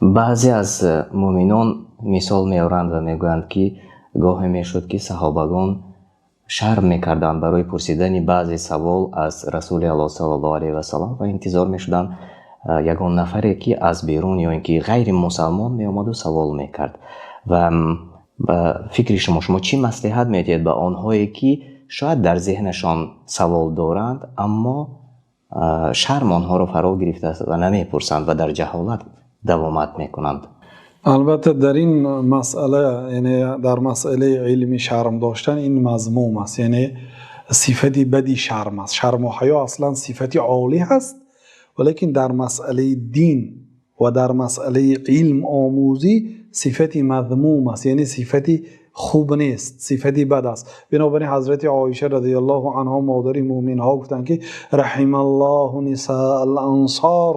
баъзе аз муъминон мисол меоранд ва мегӯянд ки гоҳе мешуд ки саҳобагон шарм мекарданд барои пурсидани баъзе савол аз расули аллоҳ саллаллоҳу алайҳи васалам ва интизор мешуданд ягон нафаре ки аз берун ё ин ки ғайри мусалмон меомаду савол мекард. ва ба фикри шумо чӣ маслиҳат медиҳед ба онҳое ки шояд дар зеҳнашон савол доранд, аммо шарм онҳоро фаро гирифтааст ва намепурсанд ва дар ҷаҳолат давомат мекунанд? البته در این مسئله، یعنی در مسئله علمی شرم داشتن، این مذموم است، یعنی صفتی بدی شرم است. شرم و حیا اصلا صفتی عالی هست، ولیکن در مسئله دین و در مسئله علم آموزی صفتی مذموم است، یعنی صفتی خوب نیست، صفتی بد است. بنابراین حضرت عایشه رضی الله عنها مادر مومنین ها گفتند که رحم الله نساء الانصار،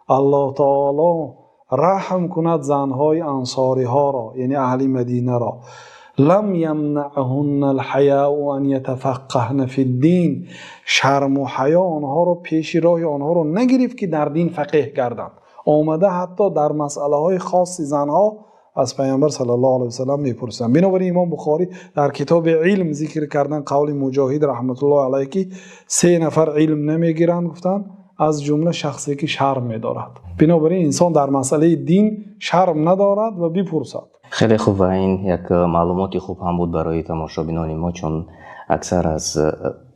الله تعالی رحم کند زنهای انصاری ها را، یعنی اهل مدینه را، لم یمنعهن الحیاء ان یتفقهن فی الدین، شرم و حیا آنها را پیش راه آنها را نگرفت که در دین فقیه گردند. آمده حتی در مسئله های خاص زنها از پیامبر صلی الله علیه و سلم میپرسند. بنابراین امام بخاری در کتاب علم ذکر کردن قول مجاهد رحمت الله علیه که 3 نفر علم نمیگیرند، گفتند از جمله شخصی که شرم می‌دارد. بنابراین انسان در مسئله دین شرم ندارد و بپرسد. خیلی خوب و این یک معلوماتی خوب هم بود برای تماشابینان ما، چون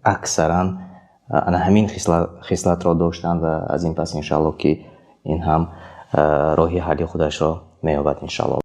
اکثرا همین خصلت را داشتند و از این پس انشالله که این هم راهی حلی خودش را می‌یابد انشالله.